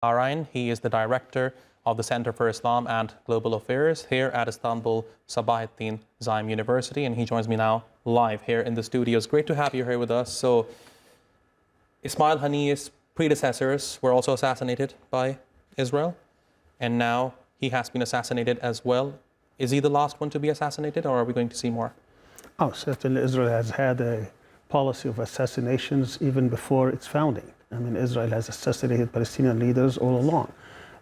Arian. He is the director of the Center for Islam and Global Affairs here at Istanbul Sabahattin Zaim University, and he joins me now live here in the studios. Great to have you here with us. So, Ismail Haniyeh's predecessors were also assassinated by Israel, and now he has been assassinated as well. Is he the last one to be assassinated, or are we going to see more? Oh, certainly Israel has had a policy of assassinations even before its founding. I mean, Israel has assassinated Palestinian leaders all along.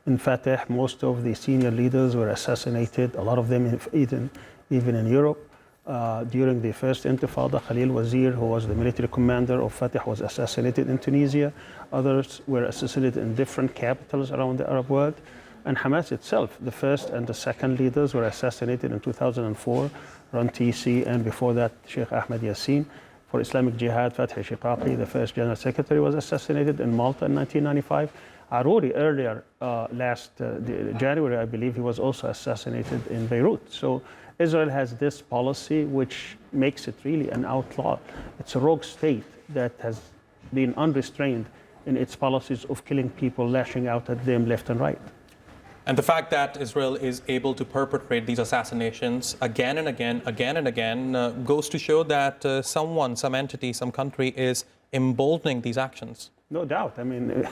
In Fatah, most of the senior leaders were assassinated, a lot of them even in Europe. During the first Intifada, Khalil Wazir, who was the military commander of Fatah, was assassinated in Tunisia. Others were assassinated in different capitals around the Arab world. And Hamas itself, the first and the second leaders were assassinated in 2004, Rantisi, and before that, Sheikh Ahmed Yassin. For Islamic Jihad, Fathi Shiqaqi, the first general secretary, was assassinated in Malta in 1995. Aruri, earlier, last January, I believe, he was also assassinated in Beirut. So Israel has this policy which makes it really an outlaw. It's a rogue state that has been unrestrained in its policies of killing people, lashing out at them left and right. And the fact that Israel is able to perpetrate these assassinations again and again, goes to show that some entity, some country is emboldening these actions. No doubt. I mean, the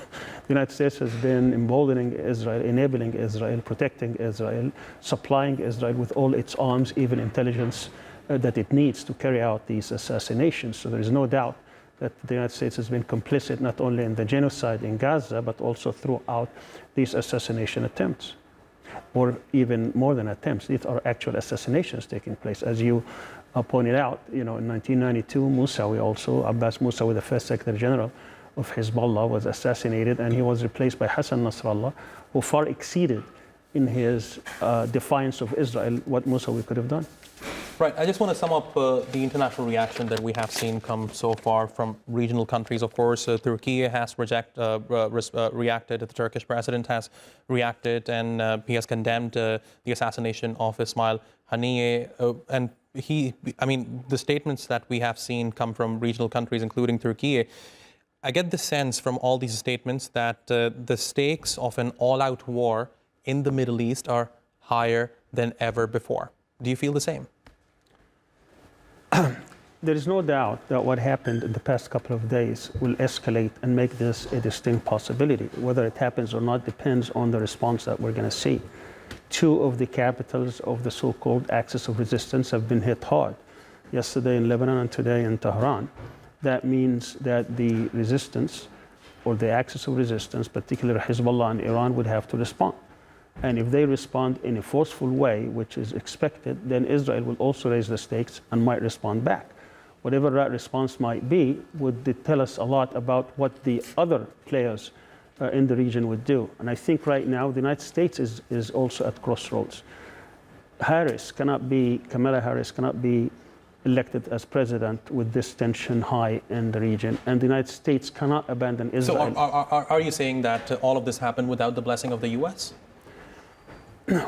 United States has been emboldening Israel, enabling Israel, protecting Israel, supplying Israel with all its arms, even intelligence that it needs to carry out these assassinations. So there is no doubt that the United States has been complicit not only in the genocide in Gaza, but also throughout these assassination attempts, or even more than attempts. These are actual assassinations taking place. As you pointed out, in 1992, Musawi also, Abbas Musawi, the first Secretary General of Hezbollah, was assassinated, and he was replaced by Hassan Nasrallah, who far exceeded in his defiance of Israel what Musawi could have done. Right. I just want to sum up the international reaction that we have seen come so far from regional countries. Of course, Turkey has reacted. The Turkish president has reacted, and he has condemned the assassination of Ismail Haniyeh. And the statements that we have seen come from regional countries, including Turkey. I get the sense from all these statements that the stakes of an all-out war in the Middle East are higher than ever before. Do you feel the same? There is no doubt that what happened in the past couple of days will escalate and make this a distinct possibility. Whether it happens or not depends on the response that we're going to see. Two of the capitals of the so-called axis of resistance have been hit hard. Yesterday in Lebanon and today in Tehran. That means that the resistance, or the axis of resistance, particularly Hezbollah and Iran, would have to respond. And if they respond in a forceful way, which is expected, then Israel will also raise the stakes and might respond back. Whatever that response might be would tell us a lot about what the other players in the region would do. And I think right now the United States is also at crossroads. Kamala Harris cannot be elected as president with this tension high in the region, and the United States cannot abandon Israel. So are you saying that all of this happened without the blessing of the U.S.?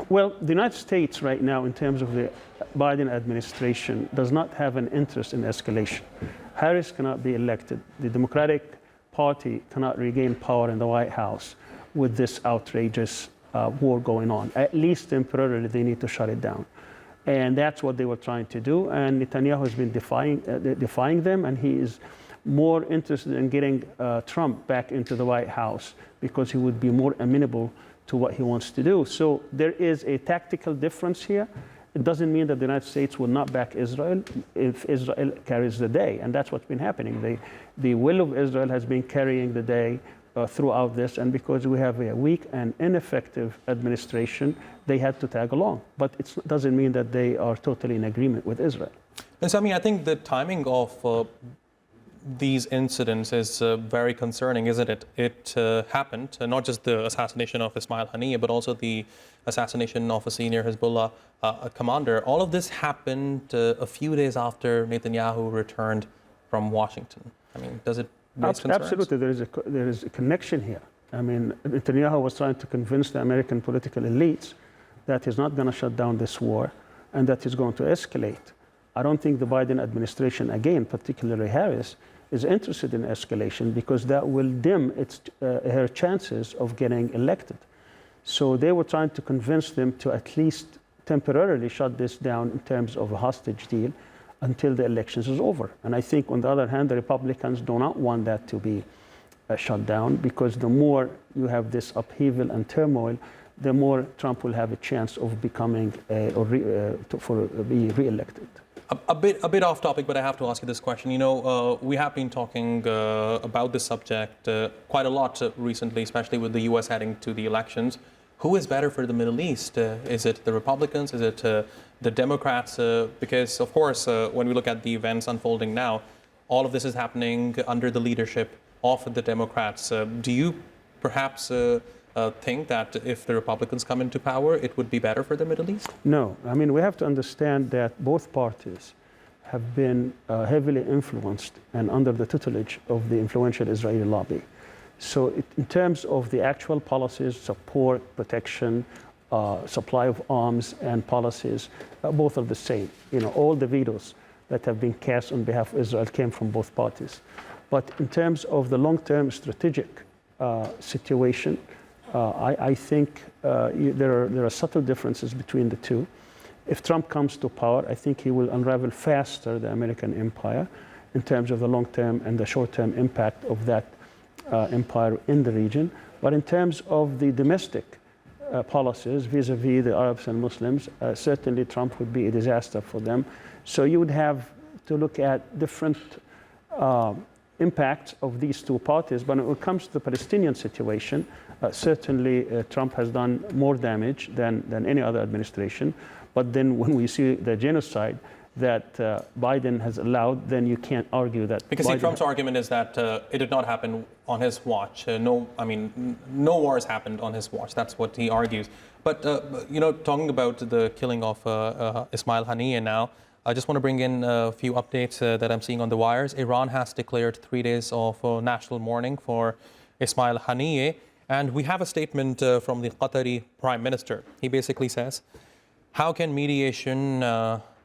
Well, the United States right now, in terms of the Biden administration, does not have an interest in escalation. Harris cannot be elected. The Democratic Party cannot regain power in the White House with this outrageous war going on. At least temporarily, they need to shut it down. And that's what they were trying to do. And Netanyahu has been defying them, and he is more interested in getting Trump back into the White House because he would be more amenable to what he wants to do. So there is a tactical difference here. It doesn't mean that the United States will not back Israel if Israel carries the day. And that's what's been happening. The will of Israel has been carrying the day throughout this. And because we have a weak and ineffective administration, they had to tag along. But it doesn't mean that they are totally in agreement with Israel. And Sami, I think the timing of these incidents is very concerning, isn't it? It happened, not just the assassination of Ismail Haniyeh, but also the assassination of a senior Hezbollah commander. All of this happened a few days after Netanyahu returned from Washington. I mean, does it raise concerns? Absolutely, there is a connection here. I mean, Netanyahu was trying to convince the American political elites that he's not going to shut down this war and that he's going to escalate. I don't think the Biden administration, again, particularly Harris, is interested in escalation because that will dim her chances of getting elected. So they were trying to convince them to at least temporarily shut this down in terms of a hostage deal until the elections is over. And I think, on the other hand, the Republicans do not want that to be shut down, because the more you have this upheaval and turmoil, the more Trump will have a chance of becoming be re-elected. A bit off topic, but I have to ask you this question. You know, we have been talking about this subject quite a lot recently, especially with the U.S. heading to the elections. Who is better for the Middle East? Is it the Republicans? Is it the Democrats? Because, of course, when we look at the events unfolding now, all of this is happening under the leadership of the Democrats. Do you perhaps think that if the Republicans come into power, it would be better for the Middle East? No. I mean, we have to understand that both parties have been heavily influenced and under the tutelage of the influential Israeli lobby. So in terms of the actual policies, support, protection, supply of arms and policies, both are the same. You know, all the vetoes that have been cast on behalf of Israel came from both parties. But in terms of the long-term strategic situation, I think there are subtle differences between the two. If Trump comes to power, I think he will unravel faster the American empire in terms of the long-term and the short-term impact of that empire in the region. But in terms of the domestic policies vis-a-vis the Arabs and Muslims, certainly Trump would be a disaster for them. So you would have to look at different impacts of these two parties. But when it comes to the Palestinian situation, certainly Trump has done more damage than any other administration. But then when we see the genocide that Biden has allowed, then you can't argue that. Because Trump's argument is that it did not happen on his watch. No wars happened on his watch. That's what he argues. But you know, talking about the killing of Ismail Haniyeh now, I just want to bring in a few updates that I'm seeing on the wires. Iran has declared 3 days of national mourning for Ismail Haniyeh, and we have a statement from the Qatari Prime Minister. He basically says, "How can mediation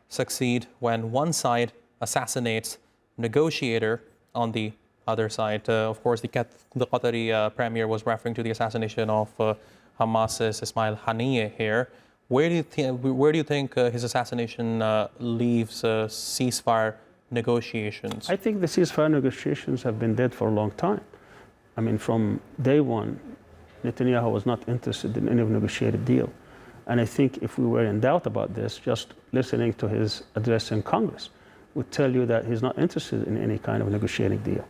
succeed when one side assassinates negotiator on the other side?" Of course, the Qatari premier was referring to the assassination of Hamas's Ismail Haniyeh here. Where do you think his assassination leaves ceasefire negotiations? I think the ceasefire negotiations have been dead for a long time. I mean, from day one, Netanyahu was not interested in any negotiated deal. And I think if we were in doubt about this, just listening to his address in Congress would tell you that he's not interested in any kind of negotiating deal.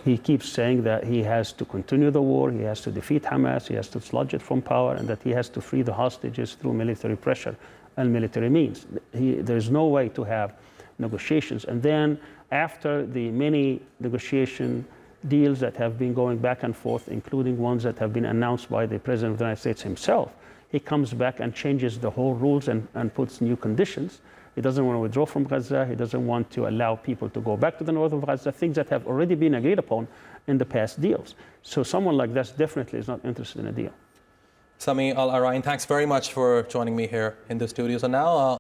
He keeps saying that he has to continue the war, he has to defeat Hamas, he has to sludge it from power, and that he has to free the hostages through military pressure and military means. There's no way to have negotiations. And then after the many negotiation deals that have been going back and forth, including ones that have been announced by the President of the United States himself, he comes back and changes the whole rules and puts new conditions. He doesn't want to withdraw from Gaza. He doesn't want to allow people to go back to the north of Gaza, things that have already been agreed upon in the past deals. So someone like this definitely is not interested in a deal. Sami Al Arian, thanks very much for joining me here in the studios. And now